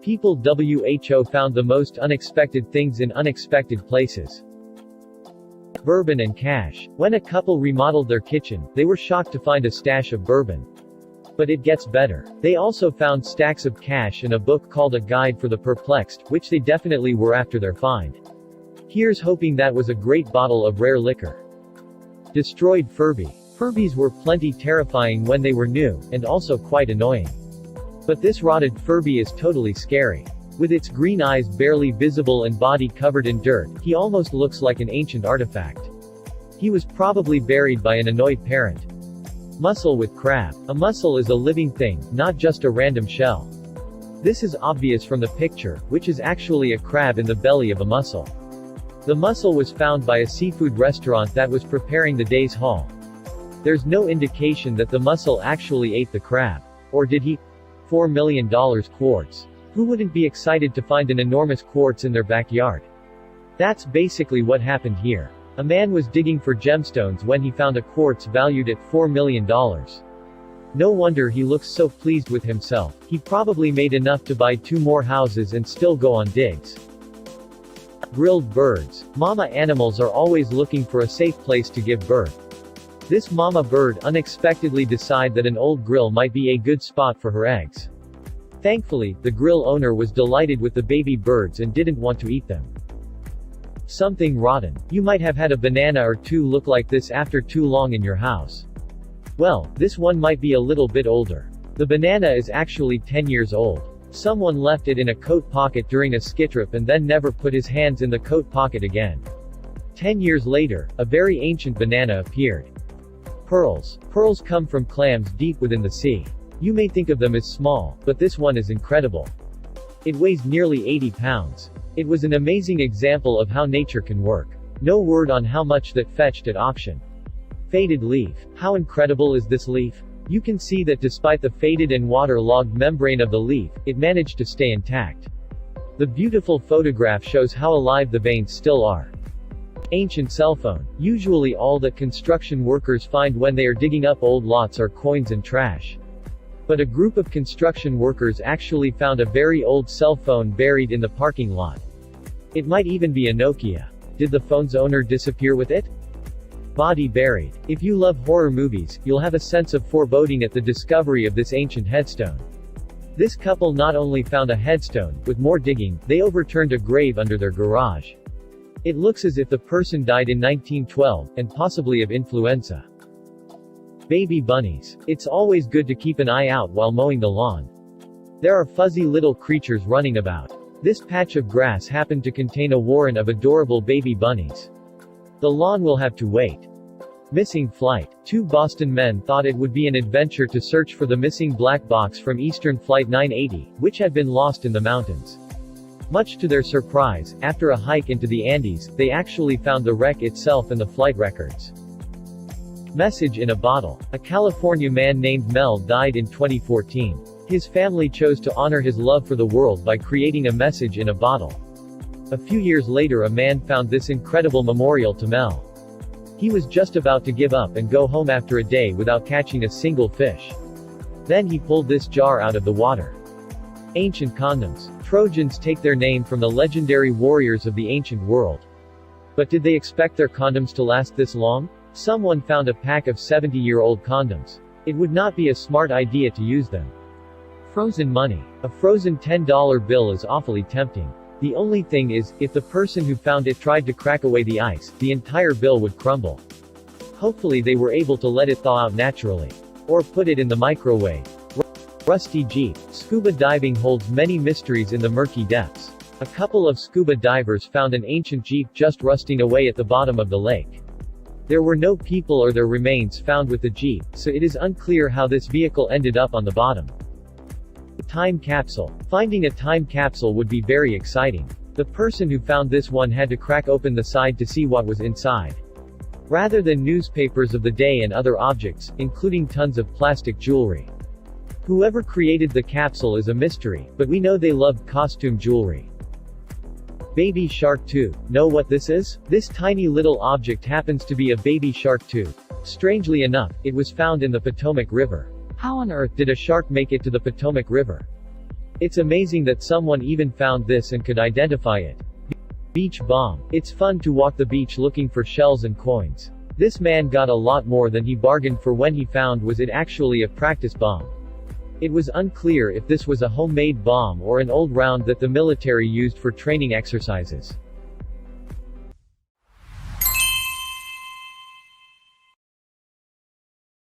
People WHO found the most unexpected things in unexpected places. Bourbon and cash. When a couple remodeled their kitchen, they were shocked to find a stash of bourbon. But it gets better. They also found stacks of cash and a book called A Guide for the Perplexed, which they definitely were after their find. Here's hoping that was a great bottle of rare liquor. Destroyed Furby. Furbies were plenty terrifying when they were new, and also quite annoying. But this rotted Furby is totally scary. With its green eyes barely visible and body covered in dirt, he almost looks like an ancient artifact. He was probably buried by an annoyed parent. Mussel with crab. A mussel is a living thing, not just a random shell. This is obvious from the picture, which is actually a crab in the belly of a mussel. The mussel was found by a seafood restaurant that was preparing the day's haul. There's no indication that the mussel actually ate the crab. Or did he? $4 million quartz. Who wouldn't be excited to find an enormous quartz in their backyard? That's basically what happened here. A man was digging for gemstones when he found a quartz valued at $4 million. No wonder he looks so pleased with himself. He probably made enough to buy 2 more houses and still go on digs. Grilled birds. Mama animals are always looking for a safe place to give birth. This mama bird unexpectedly decided that an old grill might be a good spot for her eggs. Thankfully, the grill owner was delighted with the baby birds and didn't want to eat them. Something rotten. You might have had a banana or 2 look like this after too long in your house. Well, this one might be a little bit older. The banana is actually 10 years old. Someone left it in a coat pocket during a ski trip and then never put his hands in the coat pocket again. 10 years later, a very ancient banana appeared. Pearls. Pearls come from clams deep within the sea. You may think of them as small, but this one is incredible. It weighs nearly 80 pounds. It was an amazing example of how nature can work. No word on how much that fetched at auction. Faded leaf. How incredible is this leaf? You can see that despite the faded and water-logged membrane of the leaf, it managed to stay intact. The beautiful photograph shows how alive the veins still are. Ancient cell phone. Usually all that construction workers find when they are digging up old lots are coins and trash. But a group of construction workers actually found a very old cell phone buried in the parking lot. It might even be a Nokia. Did the phone's owner disappear with it? Body buried. If you love horror movies, you'll have a sense of foreboding at the discovery of this ancient headstone. This couple not only found a headstone, with more digging, they overturned a grave under their garage. It looks as if the person died in 1912, and possibly of influenza. Baby bunnies. It's always good to keep an eye out while mowing the lawn. There are fuzzy little creatures running about. This patch of grass happened to contain a warren of adorable baby bunnies. The lawn will have to wait. Missing flight. 2 Boston men thought it would be an adventure to search for the missing black box from Eastern Flight 980, which had been lost in the mountains. Much to their surprise, after a hike into the Andes, they actually found the wreck itself and the flight records. Message in a bottle. A California man named Mel died in 2014. His family chose to honor his love for the world by creating a message in a bottle. A few years later a man found this incredible memorial to Mel. He was just about to give up and go home after a day without catching a single fish. Then he pulled this jar out of the water. Ancient condoms. Trojans take their name from the legendary warriors of the ancient world. But did they expect their condoms to last this long? Someone found a pack of 70-year-old condoms. It would not be a smart idea to use them. Frozen money. A frozen $10 bill is awfully tempting. The only thing is, if the person who found it tried to crack away the ice, the entire bill would crumble. Hopefully they were able to let it thaw out naturally. Or put it in the microwave. Rusty Jeep. Scuba diving holds many mysteries in the murky depths. A couple of scuba divers found an ancient Jeep just rusting away at the bottom of the lake. There were no people or their remains found with the Jeep, so it is unclear how this vehicle ended up on the bottom. Time capsule. Finding a time capsule would be very exciting. The person who found this one had to crack open the side to see what was inside. Rather than newspapers of the day and other objects, including tons of plastic jewelry. Whoever created the capsule is a mystery, but we know they loved costume jewelry. Baby shark tooth. Know what this is? This tiny little object happens to be a baby shark tooth. Strangely enough, it was found in the Potomac River. How on earth did a shark make it to the Potomac River? It's amazing that someone even found this and could identify it. Beach bomb. It's fun to walk the beach looking for shells and coins. This man got a lot more than he bargained for when he found was it actually a practice bomb. It was unclear if this was a homemade bomb or an old round that the military used for training exercises.